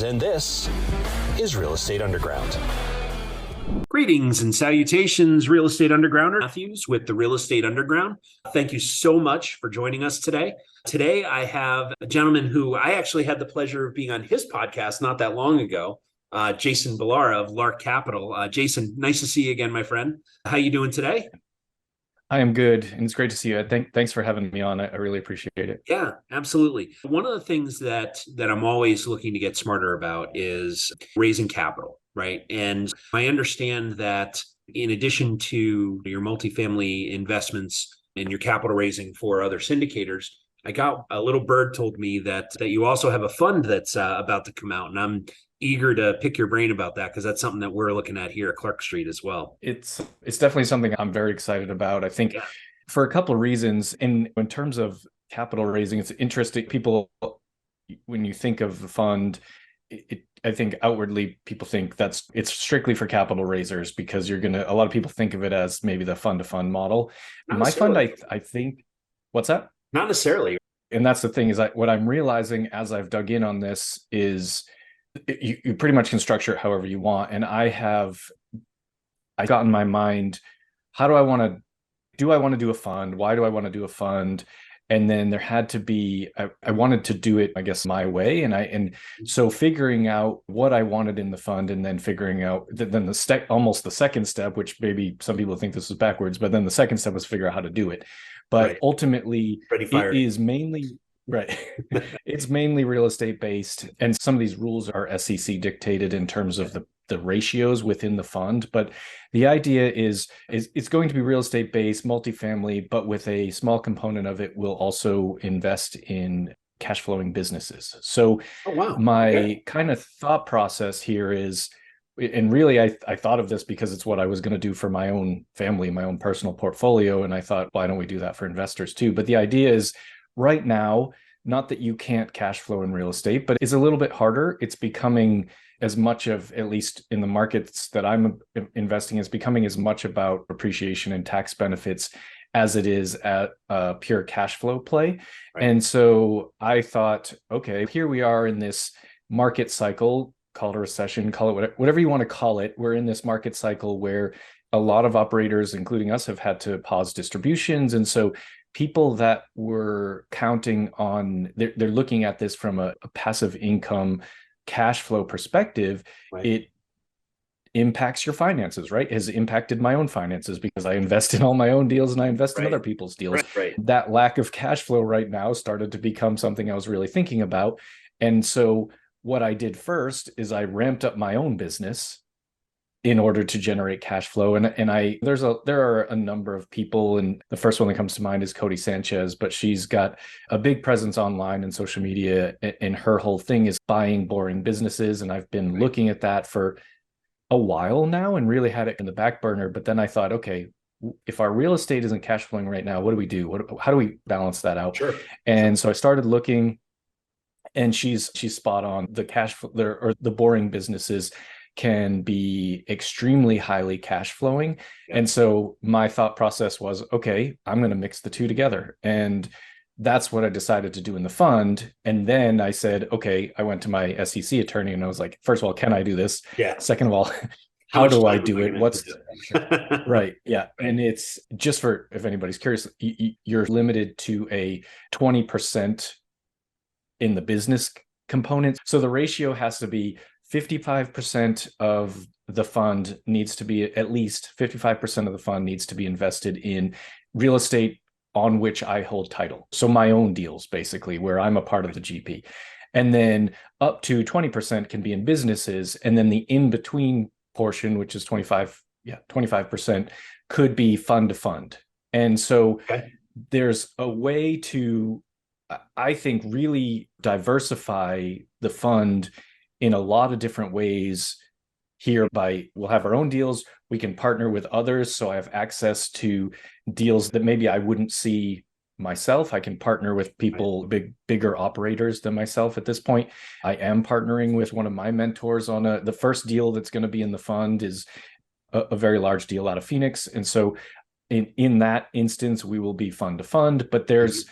And this is Real Estate Underground. Greetings and salutations, Real Estate Undergrounder. Matthews with the Real Estate Underground. Thank you so much for joining us today. Today, I have a gentleman who I actually had the pleasure of being on his podcast not that long ago, Jason Balara of Lark Capital. Jason, nice to see you again, my friend. How you doing today? I am good, and it's great to see you. Thanks for having me on. I really appreciate it. Yeah, absolutely. One of the things that I'm always looking to get smarter about is raising capital, right? And I understand that in addition to your multifamily investments and your capital raising for other syndicators, I got a little bird told me that you also have a fund that's about to come out, and I'm eager to pick your brain about that because that's something that we're looking at here at Clark Street as well. It's definitely something I'm very excited about. I think for a couple of reasons. In terms of capital raising, it's interesting. People, when you think of the fund, I think outwardly people think it's strictly for capital raisers because a lot of people think of it as maybe the fund to fund model. My fund, I think, what's that? Not necessarily. And that's the thing is what I'm realizing as I've dug in on this is you pretty much can structure it however you want. And I got in my mind, do I want to do a fund? Why do I want to do a fund? And then there had to be, I wanted to do it, I guess, my way. And so figuring out what I wanted in the fund and then figuring out then almost the second step, which maybe some people think this is backwards, but then the second step was figure out how to do it. But ultimately it is mainly, right. It's mainly real estate based. And some of these rules are SEC dictated in terms of the ratios within the fund. But the idea is it's going to be real estate based, multifamily, but with a small component of it will also invest in cash flowing businesses. So my kind of thought process here is, and really I thought of this because it's what I was going to do for my own family, my own personal portfolio. And I thought, why don't we do that for investors too? But the idea is right now, not that you can't cash flow in real estate, but it's a little bit harder. It's becoming as much of, at least in the markets that I'm investing in, is becoming as much about appreciation and tax benefits as it is at a pure cash flow play. Right. And so I thought, okay, here we are in this market cycle, call it a recession, call it whatever you want to call it. We're in this market cycle where a lot of operators, including us, have had to pause distributions. And so people that were counting on, they're looking at this from a passive income cash flow perspective. Right. It impacts your finances, right? It has impacted my own finances because I invest in all my own deals and I invest in other people's deals. Right. That lack of cash flow right now started to become something I was really thinking about. And so what I did first is I ramped up my own business in order to generate cash flow. And there are a number of people, and the first one that comes to mind is Cody Sanchez, but she's got a big presence online and social media, and her whole thing is buying boring businesses. And I've been looking at that for a while now and really had it in the back burner. But then I thought, okay, if our real estate isn't cash flowing right now, what do we do? How do we balance that out? Sure. And so I started looking, and she's spot on. The cash flow or the boring businesses can be extremely highly cash flowing. Yeah. And so my thought process was, okay, I'm going to mix the two together. And that's what I decided to do in the fund. And then I said, okay, I went to my SEC attorney and I was like, first of all, can I do this? Yeah. Second of all, how do I do it? What's right? Yeah. And it's just for, if anybody's curious, you're limited to a 20% in the business component. So the ratio has to be 55% of the fund needs to be, at least 55% of the fund needs to be invested in real estate on which I hold title. So my own deals, basically, where I'm a part of the GP. And then up to 20% can be in businesses. And then the in-between portion, which is 25%, could be fund to fund. And so there's a way to, I think, really diversify the fund in a lot of different ways here. We'll have our own deals. We can partner with others. So I have access to deals that maybe I wouldn't see myself. I can partner with people, bigger operators than myself at this point. I am partnering with one of my mentors on the first deal that's going to be in the fund is a very large deal out of Phoenix. And so in that instance, we will be fund to fund, but there's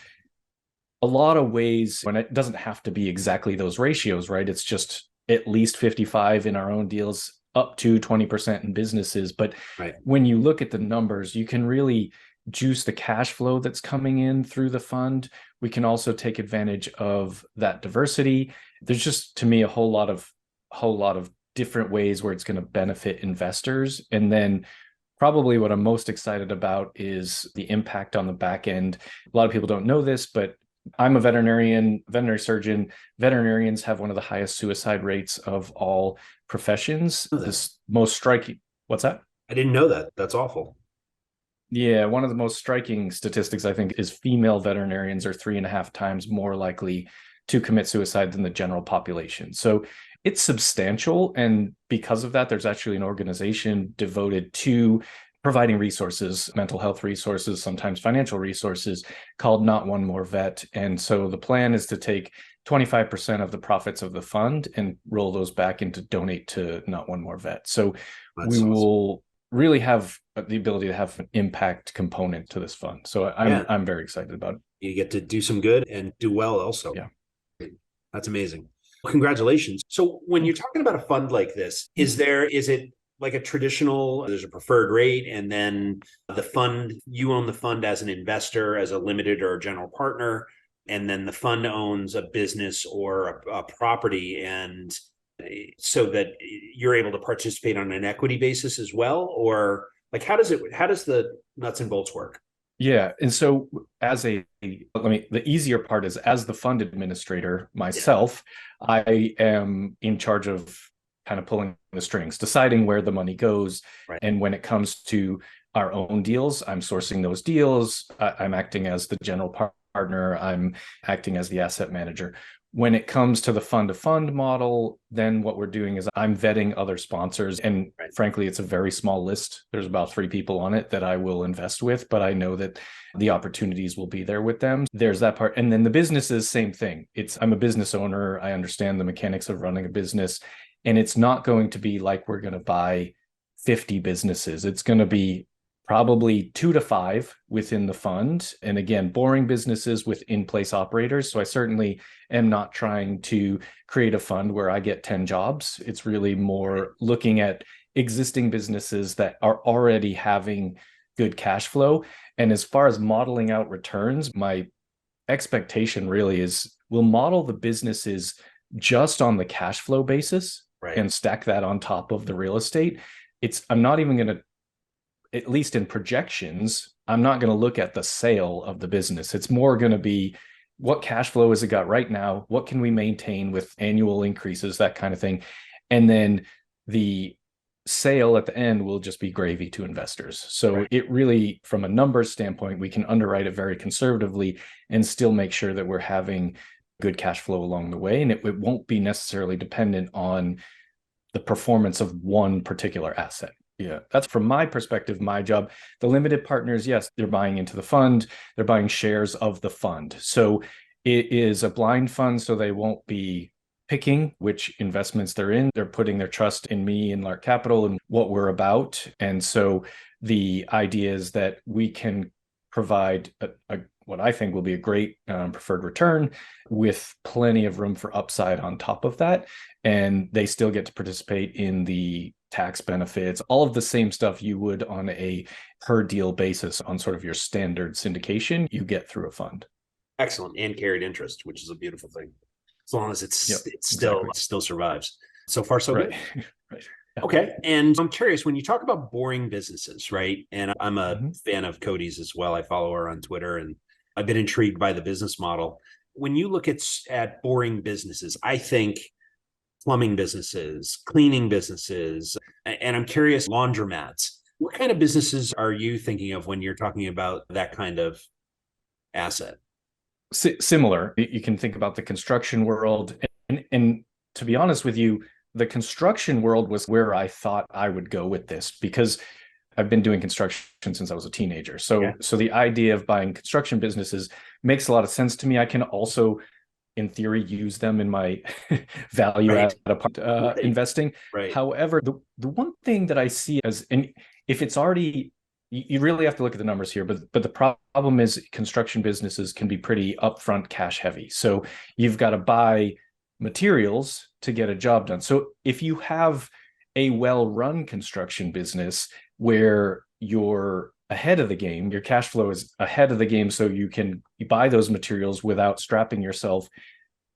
a lot of ways, and it doesn't have to be exactly those ratios, right? It's just at least 55 in our own deals, up to 20% in businesses. But Right. when you look at the numbers, you can really juice the cash flow that's coming in through the fund. We can also take advantage of that diversity. There's just, to me, a whole lot of different ways where it's going to benefit investors. And then probably what I'm most excited about is the impact on the back end. A lot of people don't know this, but I'm a veterinary surgeon. Veterinarians have one of the highest suicide rates of all professions. This most striking, what's that? I didn't know that. That's awful. Yeah, one of the most striking statistics, I think, is female veterinarians are 3.5 times more likely to commit suicide than the general population. So it's substantial. And because of that, there's actually an organization devoted to providing resources, mental health resources, sometimes financial resources, called Not One More Vet. And so the plan is to take 25% of the profits of the fund and roll those back into donate to Not One More Vet. So That's we awesome. will really have the ability to have an impact component to this fund. So I'm very excited about it. You get to do some good and do well also. Yeah. That's amazing. Congratulations. So when you're talking about a fund like this, is it like a traditional, there's a preferred rate, and then the fund, you own the fund as an investor, as a limited or a general partner, and then the fund owns a business or a property, and so that you're able to participate on an equity basis as well? Or like, how does the nuts and bolts work? Yeah. And so the easier part is, as the fund administrator myself, I am in charge of kind of pulling the strings, deciding where the money goes. Right. And when it comes to our own deals, I'm sourcing those deals. I'm acting as the general partner. I'm acting as the asset manager. When it comes to the fund-to-fund model, then what we're doing is I'm vetting other sponsors. And frankly, it's a very small list. There's about 3 people on it that I will invest with, but I know that the opportunities will be there with them. There's that part. And then the business is same thing. I'm a business owner. I understand the mechanics of running a business. And it's not going to be like we're going to buy 50 businesses. It's going to be probably 2 to 5 within the fund. And again, boring businesses with in-place operators. So I certainly am not trying to create a fund where I get 10 jobs. It's really more looking at existing businesses that are already having good cash flow. And as far as modeling out returns, my expectation really is we'll model the businesses just on the cash flow basis and stack that on top of the real estate. I'm not even going to, at least in projections, I'm not going to look at the sale of the business. It's more going to be, what cash flow has it got right now? What can we maintain with annual increases, that kind of thing. And then the sale at the end will just be gravy to investors. So it really, from a numbers standpoint, we can underwrite it very conservatively and still make sure that we're having good cash flow along the way. And it won't be necessarily dependent on the performance of one particular asset. Yeah, that's from my perspective, my job. The limited partners, yes, they're buying into the fund. They're buying shares of the fund. So it is a blind fund, so they won't be picking which investments they're in. They're putting their trust in me and Lark Capital and what we're about. And so the idea is that we can provide what I think will be a great preferred return with plenty of room for upside on top of that. And they still get to participate in the tax benefits, all of the same stuff you would on a per deal basis on sort of your standard syndication, you get through a fund. Excellent. And carried interest, which is a beautiful thing. As long as it still survives. So far, so good. Right. Okay. And I'm curious, when you talk about boring businesses, right? And I'm a fan of Cody's as well. I follow her on Twitter and I've been intrigued by the business model. When you look at boring businesses, I think plumbing businesses, cleaning businesses, and I'm curious, laundromats. What kind of businesses are you thinking of when you're talking about that kind of asset? Similar. You can think about the construction world. And to be honest with you, the construction world was where I thought I would go with this, because I've been doing construction since I was a teenager. So the idea of buying construction businesses makes a lot of sense to me. I can also, in theory, use them in my value add investing. However, the one thing that I see as, and if it's already, you really have to look at the numbers here, but the problem is construction businesses can be pretty upfront cash heavy. So you've got to buy materials to get a job done. So if you have a well-run construction business where you're ahead of the game, your cash flow is ahead of the game, so you buy those materials without strapping yourself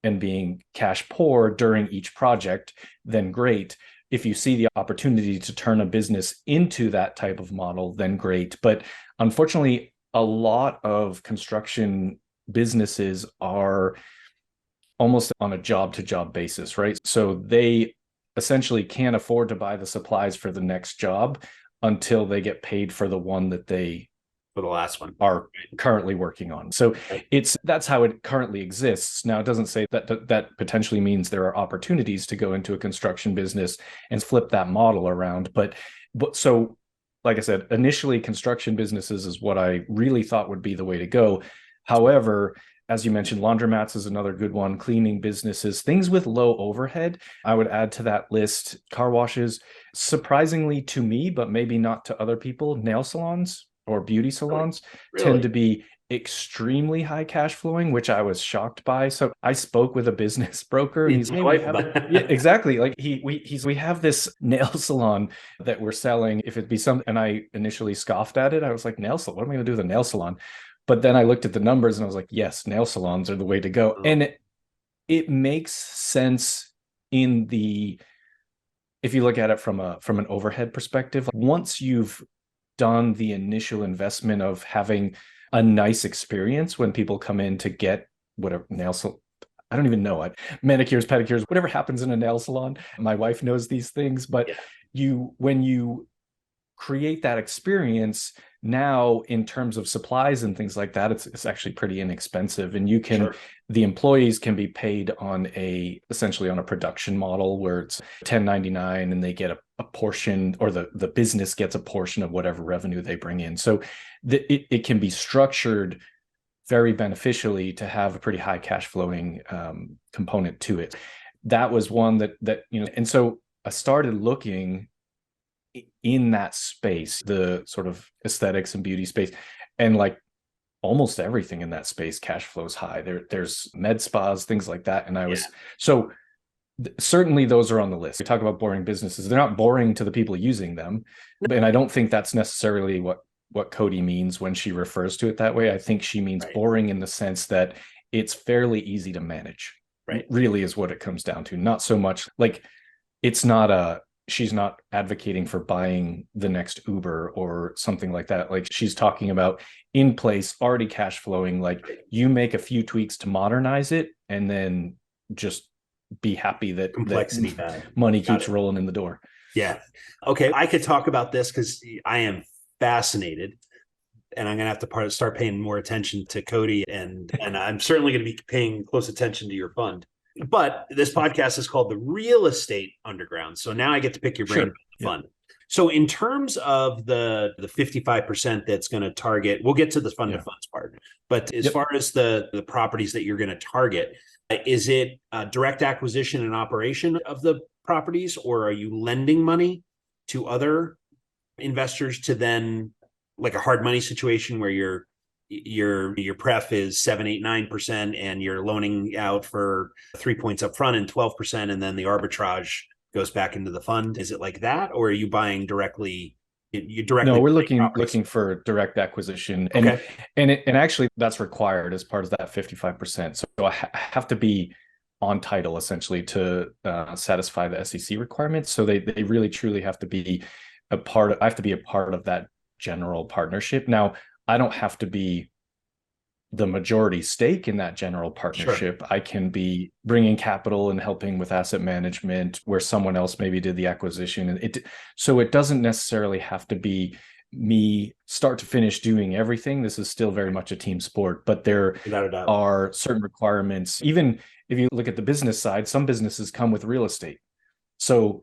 and being cash poor during each project, then great. If you see the opportunity to turn a business into that type of model, then great. But unfortunately, a lot of construction businesses are almost on a job-to-job basis, right? So they essentially can't afford to buy the supplies for the next job until they get paid for the one that they For the last one are currently working on. So that's how it currently exists. Now, it doesn't say that potentially means there are opportunities to go into a construction business and flip that model around. But so, like I said, initially construction businesses is what I really thought would be the way to go. However, as you mentioned, laundromats is another good one, cleaning businesses, things with low overhead. I would add to that list car washes. Surprisingly to me, but maybe not to other people, nail salons or beauty salons tend to be extremely high cash flowing, which I was shocked by. So I spoke with a business broker and he's like, yeah, exactly. Like we have this nail salon that we're selling. If it be something, and I initially scoffed at it. I was like, nail salon, what am I going to do with a nail salon? But then I looked at the numbers and I was like, yes, nail salons are the way to go. And it makes sense if you look at it from an overhead perspective. Once you've done the initial investment of having a nice experience when people come in to get whatever I don't even know, manicures, pedicures, whatever happens in a nail salon. My wife knows these things, but when you create that experience, now in terms of supplies and things like that, it's actually pretty inexpensive, and the employees can be paid essentially on a production model where it's 1099 and they get a portion, or the business gets a portion of whatever revenue they bring in. So it can be structured very beneficially to have a pretty high cash flowing component to it. That was one that and so I started looking in that space, the sort of aesthetics and beauty space, and like almost everything in that space cash flows high. There's med spas, things like that. And I was certainly those are on the list. We talk about boring businesses. They're not boring to the people using them. And I don't think that's necessarily what Cody means when she refers to it that way. I think she means boring in the sense that it's fairly easy to manage. Right. Really is what it comes down to. Not so much like she's not advocating for buying the next Uber or something like that. Like, she's talking about in place, already cash flowing, like you make a few tweaks to modernize it and then just be happy that money keeps rolling in the door. Yeah. Okay. I could talk about this because I am fascinated, and I'm going to have to start paying more attention to Cody, and I'm certainly going to be paying close attention to your fund. But this podcast is called The Real Estate Underground. So now I get to pick your brain about the fund. So in terms of the 55% that's going to target, we'll get to the fund of funds part. But as far as the properties that you're going to target, is it direct acquisition and operation of the properties, or are you lending money to other investors to then, like a hard money situation where your pref is 7, 8, 9%, and you're loaning out for 3 points up front and 12%, and then the arbitrage goes back into the fund? Is it like that, or are you buying directly? No, we're looking for direct acquisition, and actually that's required as part of that 55%. So I have to be on title essentially to satisfy the SEC requirements. So they really truly have to be a part of. I have to be a part of that general partnership. Now, I don't have to be the majority stake in that general partnership. Sure. I can be bringing capital and helping with asset management where someone else maybe did the acquisition. So it doesn't necessarily have to be me start to finish doing everything. This is still very much a team sport, but there are certain requirements. Even if you look at the business side, some businesses come with real estate. So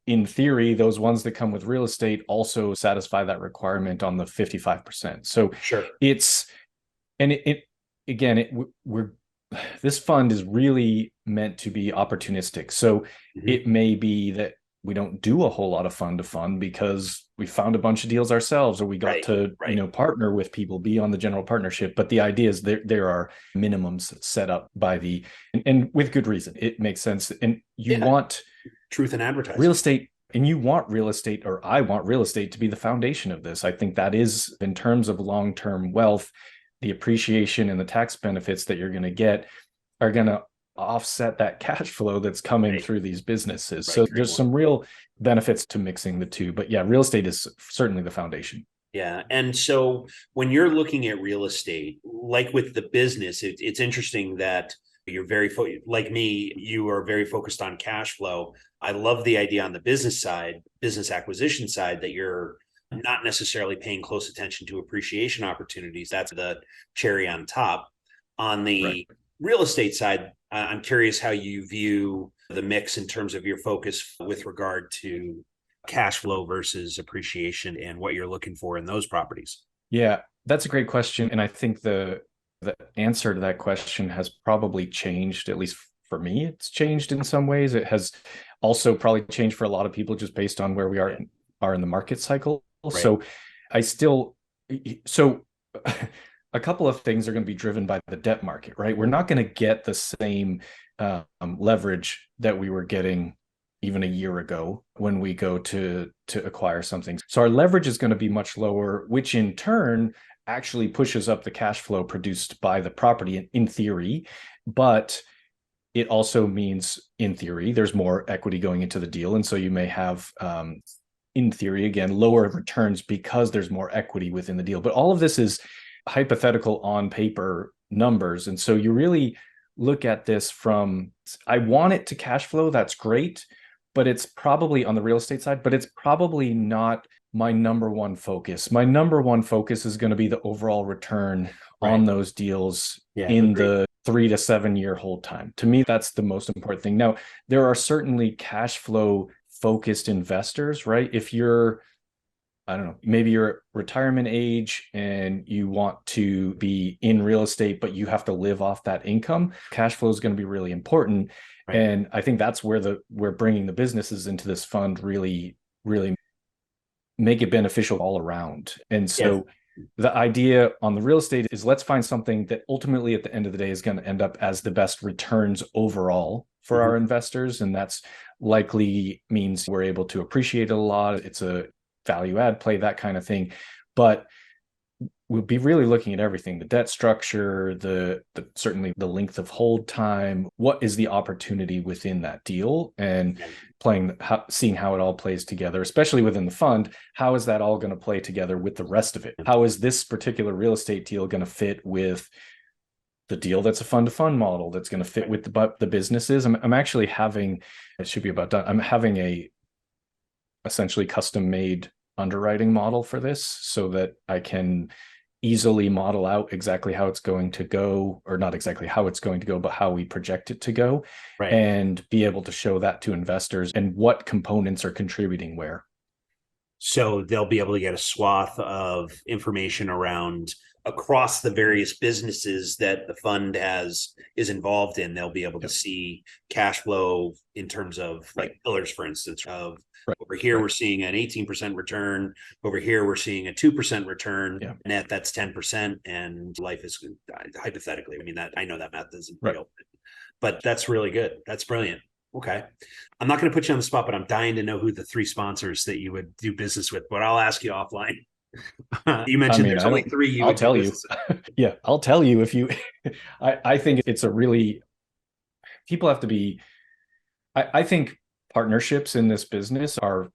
in theory, those ones that come with real estate also satisfy that requirement on the 55%. So this fund is really meant to be opportunistic. So it may be that we don't do a whole lot of fund to fund because we found a bunch of deals ourselves, or we got to partner with people, be on the general partnership. But the idea is there are minimums set up by and with good reason. It makes sense. And you want truth in advertising, real estate, and you want real estate, or I want real estate to be the foundation of this. I think that is, in terms of long-term wealth, the appreciation and the tax benefits that you're going to get are going to offset that cash flow that's coming through these businesses. So there's some real benefits to mixing the two. But yeah, real estate is certainly the foundation. Yeah. And so when you're looking at real estate, like with the business, it's interesting that you're like me, you are very focused on cash flow. I love the idea on the business side, business acquisition side, that you're not necessarily paying close attention to appreciation opportunities. That's the cherry on top. On the real estate side, I'm curious how you view the mix in terms of your focus with regard to cash flow versus appreciation and what you're looking for in those properties. Yeah, that's a great question. And I think the answer to that question has probably changed, at least for me. It's changed in some ways. It has also probably changed for a lot of people just based on where we are in the market cycle. So a couple of things are going to be driven by the debt market, right? We're not going to get the same leverage that we were getting even a year ago when we go to acquire something. So our leverage is going to be much lower, which in turn actually pushes up the cash flow produced by the property in theory. But it also means, in theory, there's more equity going into the deal. And so you may have, in theory, again, lower returns because there's more equity within the deal. But all of this is hypothetical on paper numbers. And so you really look at this from, I want it to cash flow. That's great. But it's probably on the real estate side, but it's probably not my number one focus. My number one focus is going to be the overall return on those deals in the 3 to 7 year hold time. To me, that's the most important thing. Now, there are certainly cash flow focused investors, right? If you're, I don't know, maybe you're at retirement age and you want to be in real estate, but you have to live off that income, cash flow is going to be really important. And I think that's where we're bringing the businesses into this fund really make it beneficial all around. And so the idea on the real estate is, let's find something that ultimately at the end of the day is going to end up as the best returns overall for our investors. And that's likely means we're able to appreciate it a lot. It's a value add play, that kind of thing. But we'll be really looking at everything: the debt structure, certainly the length of hold time, what is the opportunity within that deal, and seeing how it all plays together, especially within the fund. How is that all going to play together with the rest of it? How is this particular real estate deal going to fit with the deal that's a fund to fund model that's going to fit with the businesses? I'm actually having, it should be about done, I'm having a essentially custom made underwriting model for this so that I can easily model out exactly how it's going to go, or not exactly how it's going to go, but how we project it to go, and be able to show that to investors and what components are contributing where. So they'll be able to get a swath of information around across the various businesses that the fund is involved in. They'll be able to see cash flow in terms of like pillars, for instance, of over here, we're seeing an 18% return. Over here, we're seeing a 2% return. Net, that's 10%. And life is, hypothetically, I mean, that I know that math isn't real, but that's really good. That's brilliant. Okay. I'm not going to put you on the spot, but I'm dying to know who the 3 sponsors that you would do business with, but I'll ask you offline. You mentioned there's only 3. I'll tell you. Yeah, I'll tell you if you, I think it's a really, people have to be, I think partnerships in this business are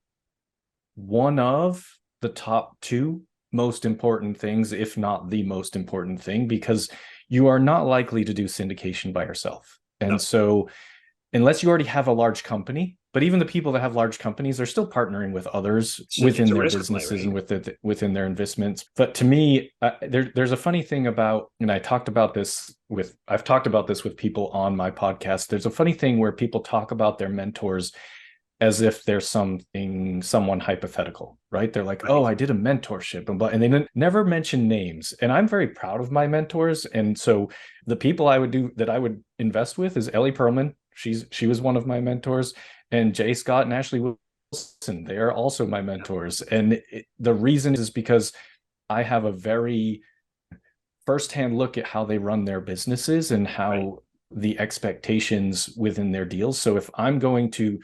one of the top 2 most important things, if not the most important thing, because you are not likely to do syndication by yourself. And so unless you already have a large company, but even the people that have large companies are still partnering with others within their businesses and within their investments. But to me, there's a funny thing about, and I've talked about this with people on my podcast. There's a funny thing where people talk about their mentors as if they're someone hypothetical, right? They're like, oh, I did a mentorship, and they never mention names. And I'm very proud of my mentors. And so the people I would invest with is Ellie Perlman. She was one of my mentors, and Jay Scott and Ashley listen, they are also my mentors. And the reason is because I have a very firsthand look at how they run their businesses and how Right. the expectations within their deals. So if I'm going to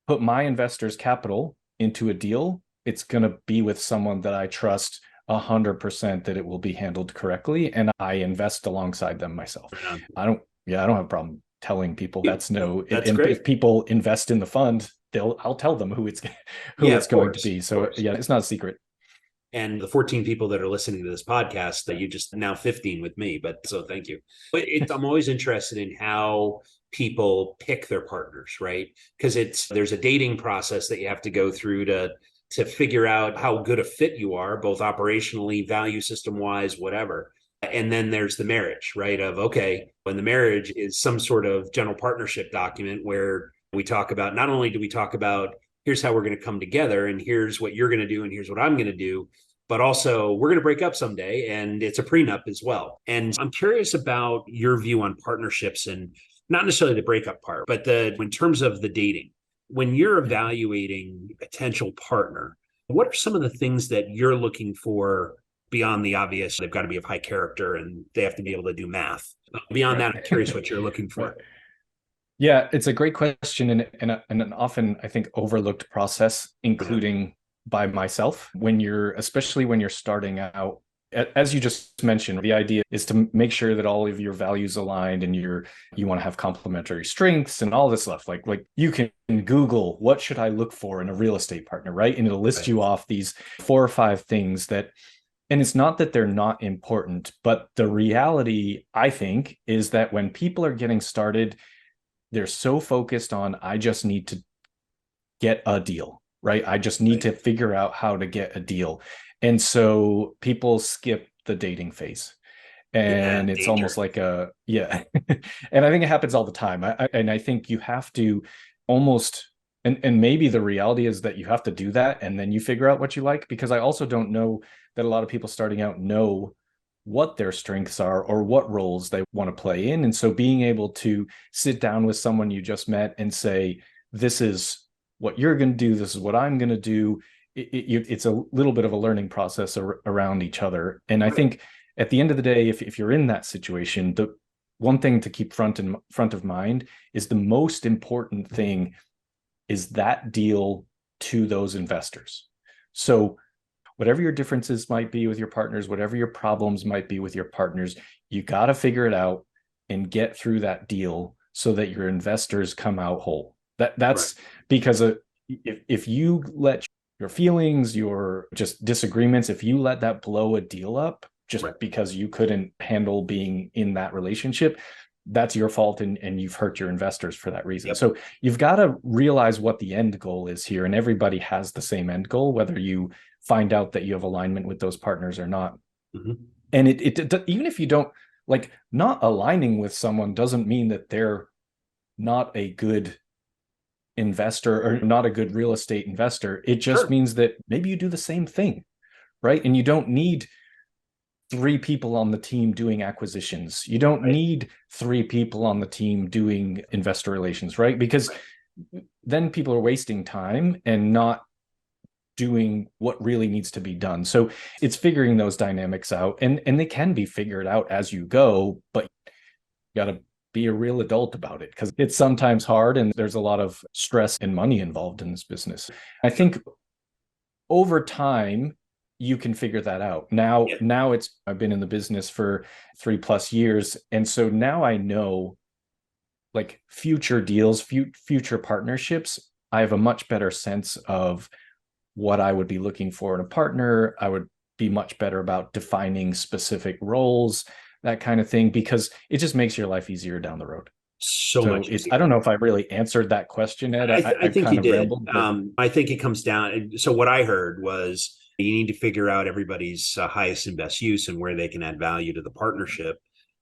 put my investors' capital into a deal, it's going to be with someone that I trust 100% that it will be handled correctly, and I invest alongside them myself. I don't have a problem telling people that's no. That's And great. if people invest in the fund, I'll tell them who it's Yeah, of going to course, be. of So course. yeah, it's not a secret. And the 14 people that are listening to this podcast, that you just now 15 with me, but so thank you. But I'm always interested in how people pick their partners, right? Because there's a dating process that you have to go through to figure out how good a fit you are, both operationally, value system wise, whatever. And then there's the marriage, right? Of okay, when the marriage is some sort of general partnership document where we talk about, not only do we talk about here's how we're going to come together and here's what you're going to do and here's what I'm going to do, but also we're going to break up someday and it's a prenup as well. And I'm curious about your view on partnerships, and not necessarily the breakup part, but in terms of the dating. When you're evaluating a potential partner, what are some of the things that you're looking for beyond the obvious? They've got to be of high character and they have to be able to do math. Beyond that, I'm curious what you're looking for. Right. Yeah, it's a great question, and an often, I think, overlooked process, including by myself. Especially when you're starting out, as you just mentioned, the idea is to make sure that all of your values aligned, and you want to have complementary strengths and all this stuff. Like you can Google what should I look for in a real estate partner, right? And it'll list you off these 4 or 5 things that. And it's not that they're not important, but the reality, I think, is that when people are getting started, they're so focused on, I just need to get a deal, right? I just need to figure out how to get a deal. And so people skip the dating phase. And it's almost like and I think it happens all the time. I think you have to almost, and maybe the reality is that you have to do that and then you figure out what you like, because I also don't know that a lot of people starting out know what their strengths are or what roles they want to play in. And so being able to sit down with someone you just met and say, this is what you're going to do, this is what I'm going to do, it's a little bit of a learning process around each other. And I think at the end of the day, if you're in that situation, the one thing to keep front of mind is the most important thing is that deal to those investors. So whatever your differences might be with your partners, whatever your problems might be with your partners, you got to figure it out and get through that deal so that your investors come out whole. That's because if you let your feelings, your just disagreements, if you let that blow a deal up just because you couldn't handle being in that relationship, that's your fault, and you've hurt your investors for that reason. So you've got to realize what the end goal is here, and everybody has the same end goal, whether you find out that you have alignment with those partners or not. And it even if you don't, like, not aligning with someone doesn't mean that they're not a good investor or not a good real estate investor. It just means that maybe you do the same thing, right? And you don't need 3 people on the team doing acquisitions. You don't need 3 people on the team doing investor relations, right? Because then people are wasting time and not doing what really needs to be done. So it's figuring those dynamics out, and they can be figured out as you go, but you got to be a real adult about it, because it's sometimes hard and there's a lot of stress and money involved in this business. I think over time you can figure that out. Now I've been in the business for 3+ years, and so now I know, like, future deals, future partnerships, I have a much better sense of what I would be looking for in a partner. I would be much better about defining specific roles, that kind of thing, because it just makes your life easier down the road. So much easier. I don't know if I really answered that question, Ed. I think kind you of did. rambled, but... I think it comes down. So what I heard was you need to figure out everybody's highest and best use and where they can add value to the partnership.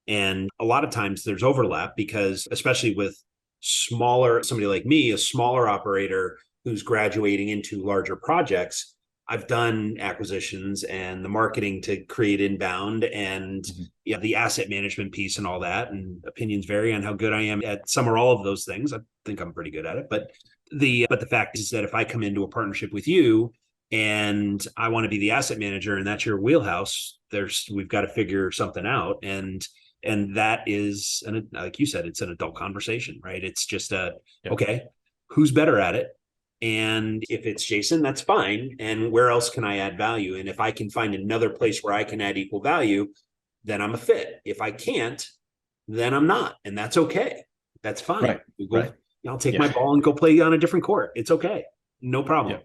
And a lot of times there's overlap, because especially with somebody like me, a smaller operator who's graduating into larger projects, I've done acquisitions and the marketing to create inbound and the asset management piece and all that. And opinions vary on how good I am at some or all of those things. I think I'm pretty good at it, but But the fact is that if I come into a partnership with you and I want to be the asset manager and that's your wheelhouse, we've got to figure something out. And that is, like you said, it's an adult conversation, right? It's just okay, who's better at it? And if it's Jason, that's fine. And where else can I add value? And if I can find another place where I can add equal value, then I'm a fit. If I can't, then I'm not. And that's okay. That's fine. Right. I'll take my ball and go play on a different court. It's okay. No problem. Yeah.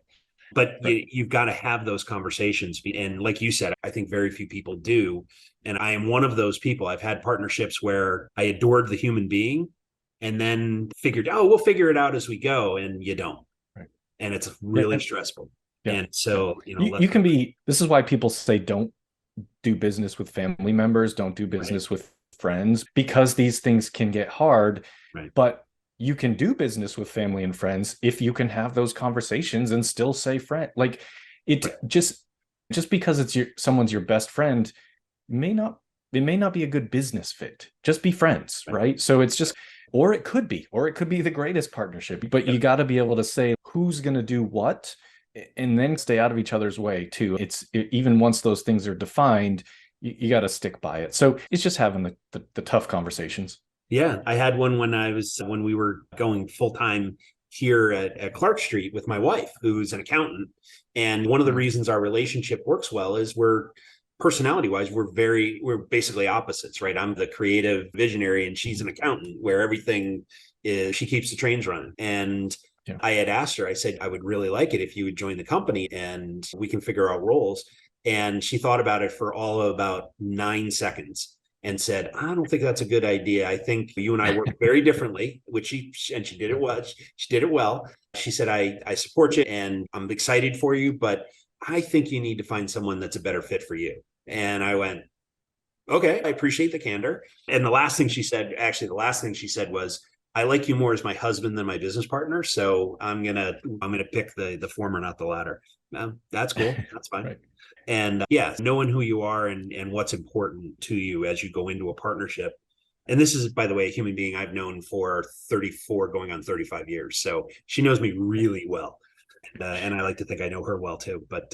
But you've got to have those conversations. And like you said, I think very few people do. And I am one of those people. I've had partnerships where I adored the human being and then figured, we'll figure it out as we go. And you don't. Right. And it's really stressful. Yeah. And so, you can be, this is why people say don't do business with family members, don't do business with friends, because these things can get hard. Right. But you can do business with family and friends if you can have those conversations and still say friend. Like just because it's someone's your best friend it may not be a good business fit. Just be friends, right? So it's just, or it could be the greatest partnership, but you got to be able to say who's going to do what and then stay out of each other's way too. Even once those things are defined, you got to stick by it. So it's just having the tough conversations. Yeah, I had one when we were going full time here at Clark Street with my wife, who's an accountant. And one of the reasons our relationship works well is we're personality wise, we're basically opposites, right? I'm the creative visionary and she's an accountant where everything is, she keeps the trains running. And I had asked her, I said, I would really like it if you would join the company and we can figure out roles. And she thought about it for all of about 9 seconds. And said, I don't think that's a good idea. I think you and I work very differently, which she did it well. She did it well. She said, I support you and I'm excited for you, but I think you need to find someone that's a better fit for you. And I went, okay, I appreciate the candor. And the last thing she said was, I like you more as my husband than my business partner. So I'm gonna pick the former, not the latter. That's cool. That's fine. Right. And knowing who you are and what's important to you as you go into a partnership. And this is, by the way, a human being I've known for 34 going on 35 years. So she knows me really well. And I like to think I know her well too. But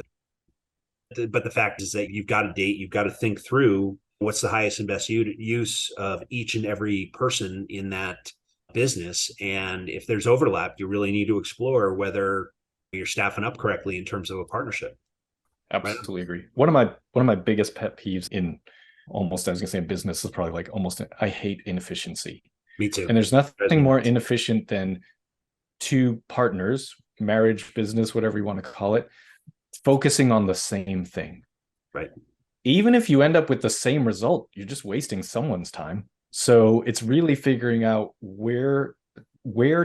the fact is that you've got to date, you've got to think through what's the highest and best use of each and every person in that business. And if there's overlap, you really need to explore whether you're staffing up correctly in terms of a partnership. Absolutely agree. One of my biggest pet peeves in almost, I was gonna say in business is probably like almost, I hate inefficiency. Me too. And there's nothing more inefficient than two partners, marriage, business, whatever you want to call it, focusing on the same thing. Right. Even if you end up with the same result, you're just wasting someone's time. So it's really figuring out where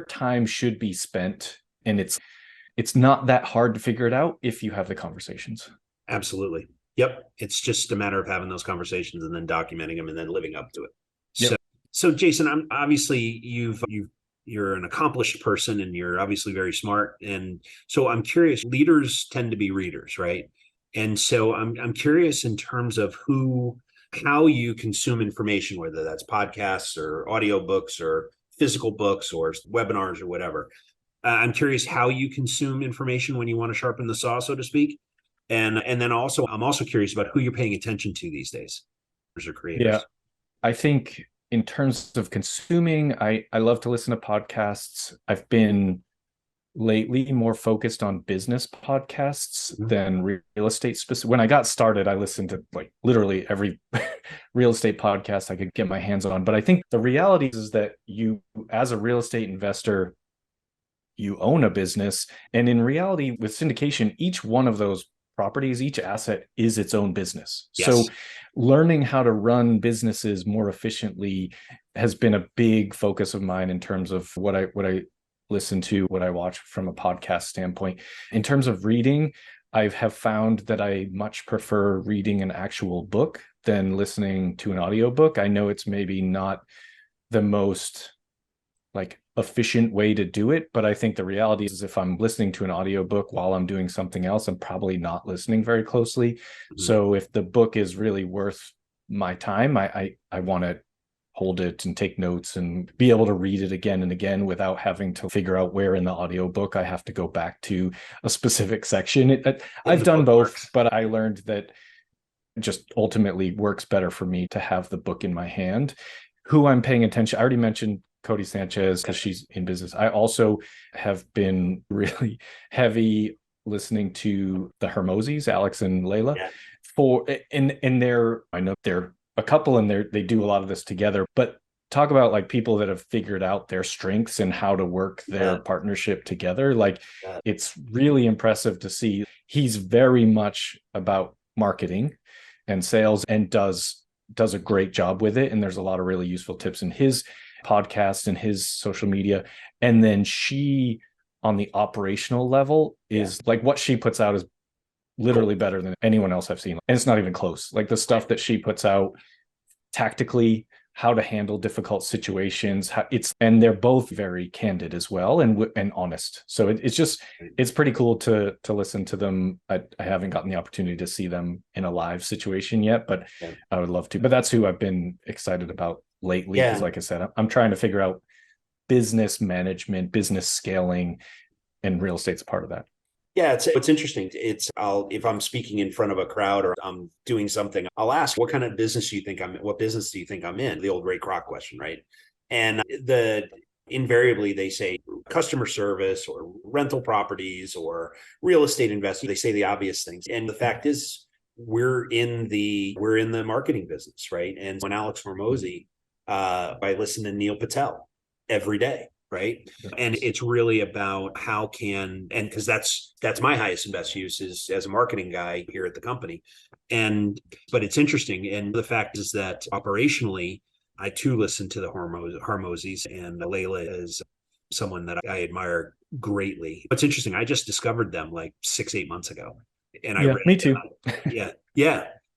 time should be spent. And it's not that hard to figure it out if you have the conversations. Absolutely. Yep. It's just a matter of having those conversations and then documenting them and then living up to it. Yep. So Jason, I'm obviously you're an accomplished person and you're obviously very smart. And so I'm curious, leaders tend to be readers, right? And so I'm curious in terms of how you consume information, whether that's podcasts or audiobooks or physical books or webinars or whatever. I'm curious how you consume information when you want to sharpen the saw, so to speak. And then also, I'm also curious about who you're paying attention to these days. Or creators. Yeah, I think in terms of consuming, I love to listen to podcasts. I've been lately more focused on business podcasts than real estate specific. When I got started, I listened to like literally every real estate podcast I could get my hands on. But I think the reality is that you, as a real estate investor, you own a business. And in reality, with syndication, each one of those properties, each asset is its own business. Yes. So learning how to run businesses more efficiently has been a big focus of mine in terms of what I listen to, what I watch from a podcast standpoint. In terms of reading, I have found that I much prefer reading an actual book than listening to an audiobook. I know it's maybe not the most like efficient way to do it, but I think the reality is if I'm listening to an audiobook while I'm doing something else, I'm probably not listening very closely. So if the book is really worth my time, I want to hold it and take notes and be able to read it again and again without having to figure out where in the audiobook I have to go back to a specific section. I've done both, but I learned that it just ultimately works better for me to have the book in my hand. Who I'm paying attention, I already mentioned Cody Sanchez because she's in business. I also have been really heavy listening to the Hermosis, Alex and Layla. Yeah. I know they're a couple and they do a lot of this together, but talk about like people that have figured out their strengths and how to work their partnership together. Like it's really impressive to see. He's very much about marketing and sales and does a great job with it. And there's a lot of really useful tips in his podcast and his social media. And then she, on the operational level, is like what she puts out is literally better than anyone else I've seen. And it's not even close. Like the stuff that she puts out tactically, how to handle difficult situations, and they're both very candid as well and honest. So it's pretty cool to listen to them. I haven't gotten the opportunity to see them in a live situation yet, but I would love to. But that's who I've been excited about lately. Because like I said, I'm trying to figure out business management, business scaling, and real estate's a part of that. Yeah, it's interesting. If I'm speaking in front of a crowd or I'm doing something, I'll ask, what kind of business do you think what business do you think I'm in? The old Ray Kroc question, right? And invariably they say customer service or rental properties or real estate investing. They say the obvious things. And the fact is we're in the marketing business, right? And when Alex Hormozi, I listen to Neil Patel every day. Right. And it's really about because that's my highest and best use is as a marketing guy here at the company. But it's interesting. And the fact is that operationally, I too listen to the Hormozis, and Layla is someone that I admire greatly. It's interesting. I just discovered them like 6-8 months ago. And I read, me too. Yeah.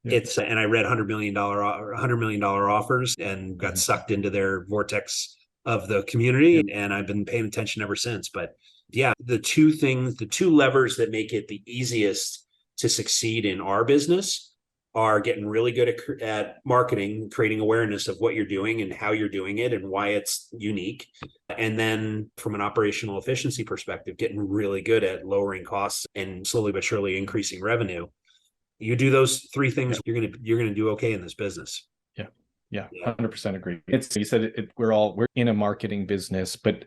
And I read $100 million offers and got sucked into their vortex of the community. And I've been paying attention ever since. But yeah, the two levers that make it the easiest to succeed in our business are getting really good at marketing, creating awareness of what you're doing and how you're doing it and why it's unique. And then from an operational efficiency perspective, getting really good at lowering costs and slowly but surely increasing revenue. You do those three things, you're gonna do okay in this business. Yeah, 100% agree. You said we're in a marketing business, but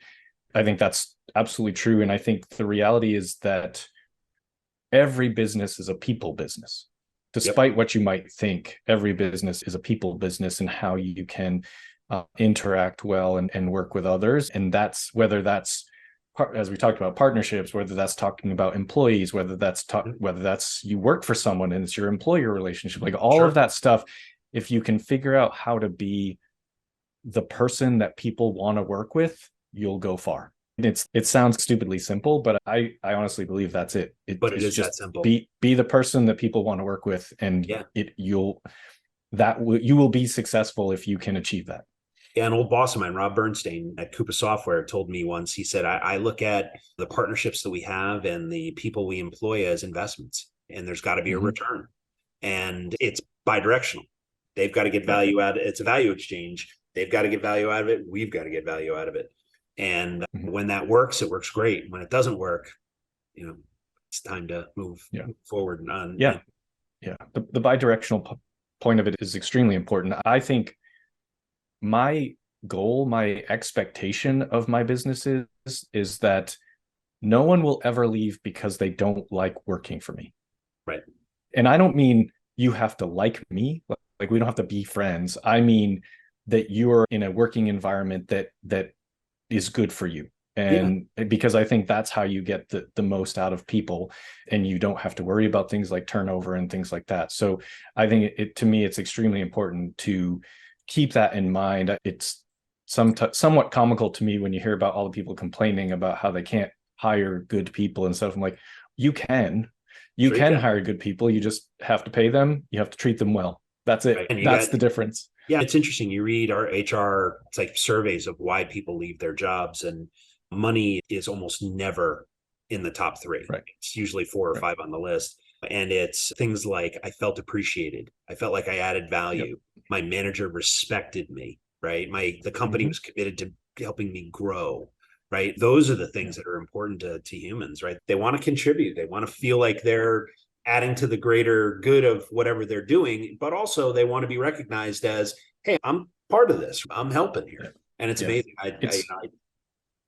I think that's absolutely true. And I think the reality is that every business is a people business. Despite what you might think, every business is a people business and how you can interact well and work with others. And that's whether that's, as we talked about, partnerships, whether that's talking about employees, whether that's you work for someone and it's your employer relationship, like all of that stuff. If you can figure out how to be the person that people want to work with, you'll go far. It sounds stupidly simple, but I honestly believe that's it. But it is just that simple. Be the person that people want to work with, and you will be successful if you can achieve that. Yeah, an old boss of mine, Rob Bernstein at Coupa Software, told me once. He said, I look at the partnerships that we have and the people we employ as investments, and there's got to be a return, and it's bidirectional. They've got to get value out of it. It's a value exchange. They've got to get value out of it. We've got to get value out of it. And when that works, it works great. When it doesn't work, it's time to move forward. The bidirectional point of it is extremely important. I think my goal, my expectation of my businesses is that no one will ever leave because they don't like working for me. Right. And I don't mean you have to like me. Like we don't have to be friends. I mean that you're in a working environment that is good for you. And because I think that's how you get the most out of people, and you don't have to worry about things like turnover and things like that. So I think to me, it's extremely important to keep that in mind. It's somewhat comical to me when you hear about all the people complaining about how they can't hire good people and stuff. I'm like, you can hire good people. You just have to pay them. You have to treat them well. That's it. Right. That's the difference. Yeah, it's interesting. You read our HR surveys of why people leave their jobs, and money is almost never in the top three. Right. It's usually 4 or 5 on the list. And it's things like, I felt appreciated. I felt like I added value. My manager respected me. right? The company was committed to helping me grow, right? Those are the things that are important to humans, right? They want to contribute. They want to feel like they're adding to the greater good of whatever they're doing, but also they want to be recognized as, hey, I'm part of this. I'm helping here. And it's amazing.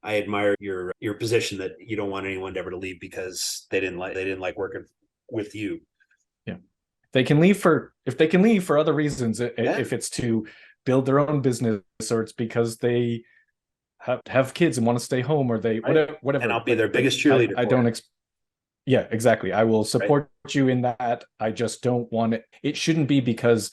I admire your position that you don't want anyone ever to leave because they didn't like working with you. Yeah. If they can leave for other reasons, if it's to build their own business or it's because they have kids and want to stay home or they whatever. And I'll be their biggest cheerleader. I don't yeah, exactly. I will support you in that. I just don't want it. It shouldn't be because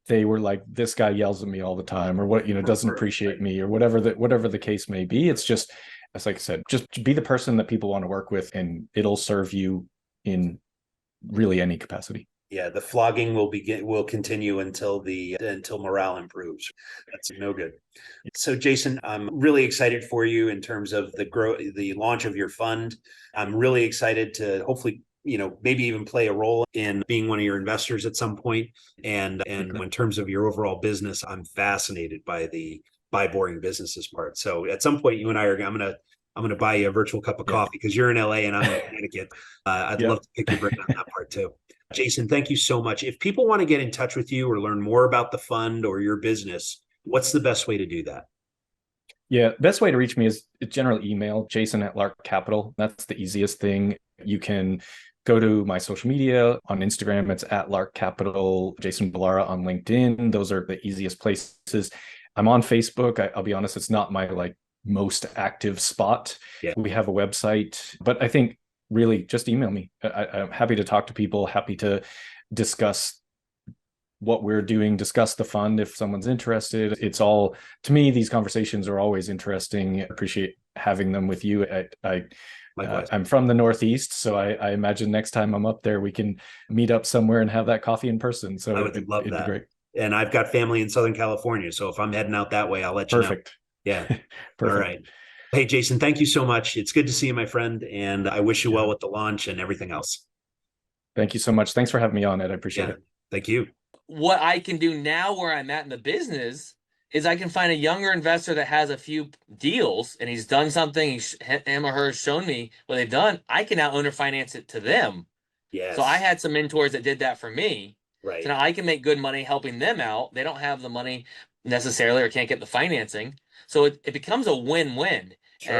they were like, this guy yells at me all the time, or doesn't appreciate me, or whatever the case may be. It's just, as like I said, just be the person that people want to work with, and it'll serve you in really any capacity. Yeah, the flogging will continue until morale improves. That's no good. So Jason, I'm really excited for you in terms of the launch of your fund. I'm really excited to hopefully, maybe even play a role in being one of your investors at some point. And in terms of your overall business, I'm fascinated by the buy boring businesses part. So at some point, you and I I'm gonna buy you a virtual cup of coffee because you're in LA and I'm in Connecticut. I'd love to pick your brain on that part too. Jason, thank you so much. If people want to get in touch with you or learn more about the fund or your business, what's the best way to do that? Yeah, best way to reach me is generally email, Jason@Lark Capital. That's the easiest thing. You can go to my social media on Instagram. It's @Lark Capital, Jason Balara on LinkedIn. Those are the easiest places. I'm on Facebook. I'll be honest, it's not my most active spot. Yeah. We have a website, but I think really just email me. I'm happy to talk to people, happy to discuss what we're doing, discuss the fund if someone's interested. It's all, to me, these conversations are always interesting. I appreciate having them with you. I'm from the Northeast, so I imagine next time I'm up there, we can meet up somewhere and have that coffee in person. So I would love that. It'd be great. And I've got family in Southern California, so if I'm heading out that way, I'll let you know. Perfect. Yeah. Perfect. All right. Hey, Jason, thank you so much. It's good to see you, my friend. And I wish you well with the launch and everything else. Thank you so much. Thanks for having me on, Ed. I appreciate it. Thank you. What I can do now where I'm at in the business is I can find a younger investor that has a few deals and he's done something, him or her has shown me what they've done. I can now owner finance it to them. Yes. So I had some mentors that did that for me. Right. So now I can make good money helping them out. They don't have the money necessarily or can't get the financing. So it becomes a win-win.